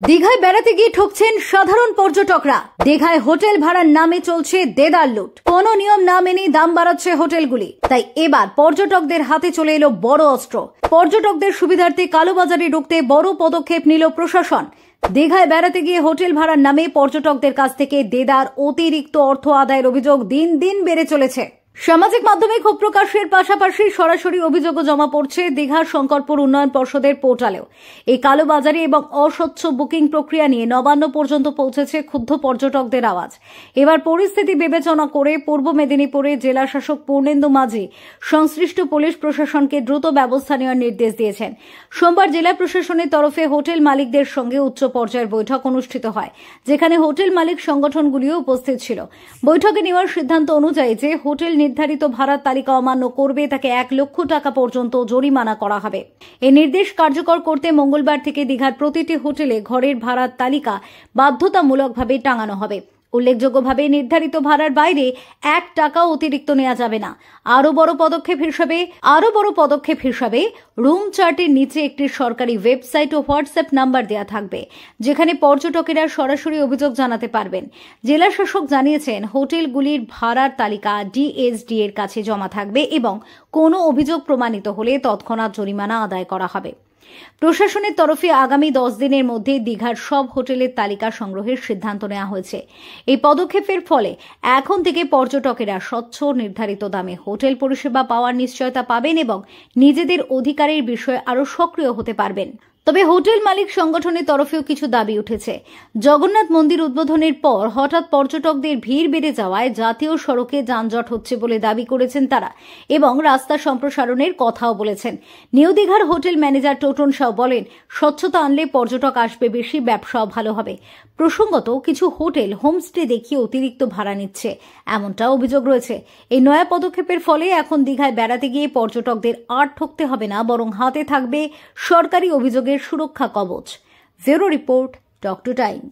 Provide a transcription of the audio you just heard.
দীঘায় বেড়াতে গিয়ে ঠকছেন সাধারণ পর্যটকরা। দীঘায় হোটেল ভাড়ার নামে চলছে দেদার লুট। কোনো নিয়ম না মেনে দাম বাড়াচ্ছে হোটেলগুলি। তাই এবার পর্যটকদের হাতে চলে এলো বড় অস্ত্র। পর্যটকদের সুবিধার্থে কালোবাজারে রুখতে বড় পদক্ষেপ নিল প্রশাসন। দীঘায় বেড়াতে গিয়ে হোটেল ভাড়ার নামে পর্যটকদের কাছ থেকে দেদার অতিরিক্ত অর্থ আদায়ের অভিযোগ দিন দিন বেড়ে চলেছে। সামাজিক মাধ্যমে ক্ষোভ প্রকাশের পাশাপাশি সরাসরি অভিযোগও জমা পড়ছে দীঘার শঙ্করপুর উন্নয়ন পর্ষদের পোর্টালেও। এই কালোবাজারি এবং অস্বচ্ছ বুকিং প্রক্রিয়া নিয়ে নবান্ন পর্যন্ত পৌঁছেছে ক্ষুব্ধ পর্যটকদের আওয়াজ। এবার পরিস্থিতি বিবেচনা করে পূর্ব মেদিনীপুরে জেলা শাসক পূর্ণেন্দু মাঝি সংশ্লিষ্ট পুলিশ প্রশাসনকে দ্রুত ব্যবস্থা নেওয়ার নির্দেশ দিয়েছেন। সোমবার জেলা প্রশাসনের তরফে হোটেল মালিকদের সঙ্গে উচ্চ পর্যায়ের বৈঠক অনুষ্ঠিত হয়, যেখানে হোটেল মালিক সংগঠনগুলিও উপস্থিত ছিল। বৈঠকে নেওয়ার সিদ্ধান্ত অনুযায়ী যে হোটেল নির্ধারিত ভাড়ার তালিকা অমান্য করবে তাকে 1 লক্ষ টাকা পর্যন্ত জরিমানা করা হবে। এই নির্দেশ কার্যকর করতে মঙ্গলবার থেকে দীঘার প্রতিটি হোটেলে ঘরের ভাড়ার তালিকা বাধ্যতামূলকভাবে টাঙানো হবে। উল্লেখযোগ্যভাবে নির্ধারিত ভাড়ার বাইরে 1 টাকাও অতিরিক্ত নেওয়া যাবে না। আরো বড় পদক্ষেপ হিসাবে রুম চার্টের নিচে একটি সরকারি ওয়েবসাইট ও হোয়াটসঅ্যাপ নাম্বার দেওয়া থাকবে, যেখানে পর্যটকেরা সরাসরি অভিযোগ জানাতে পারবেন। জেলা শাসক জানিয়েছেন, হোটেলগুলির ভাড়ার তালিকা ডিএসডি এর কাছে জমা থাকবে এবং কোনো অভিযোগ প্রমাণিত হলে তৎক্ষণাৎ জরিমানা আদায় করা হবে। প্রশাসনের তরফে আগামী 10 দিনের মধ্যে দীঘার সব হোটেলের তালিকা সংগ্রহের সিদ্ধান্ত নেওয়া হয়েছে। এই পদক্ষেপের ফলে এখন থেকে পর্যটকেরা স্বচ্ছ নির্ধারিত দামে হোটেল পরিষেবা পাওয়ার নিশ্চয়তা পাবেন এবং নিজেদের অধিকারের বিষয়ে আরও সক্রিয় হতে পারবেন। তবে হোটেল মালিক সংগঠনের তরফেও কিছু দাবি উঠেছে। জগন্নাথ মন্দির উদ্বোধনের পর হঠাৎ পর্যটকদের ভিড় বেড়ে যাওয়ায় জাতীয় সড়কে যানজট হচ্ছে বলে দাবি করেছেন তারা এবং রাস্তা সম্প্রসারণের কথাও বলেছেন। নিউ দীঘার হোটেল ম্যানেজার টোটন সাউ বলেন, স্বচ্ছতা আনলে পর্যটক আসবে বেশি, ব্যবসাও ভালো হবে। প্রসঙ্গত, কিছু হোটেল হোমস্টে দেখিয়ে অতিরিক্ত ভাড়া নিচ্ছে, এমনটা অভিযোগ রয়েছে। এই নয়া পদক্ষেপের ফলে এখন দীঘায় বেড়াতে গিয়ে পর্যটকদের আর ঠকতে হবে না, বরং হাতে থাকবে সরকারি অভিযোগের সুরক্ষা কবচ। Bureau report, doctor time.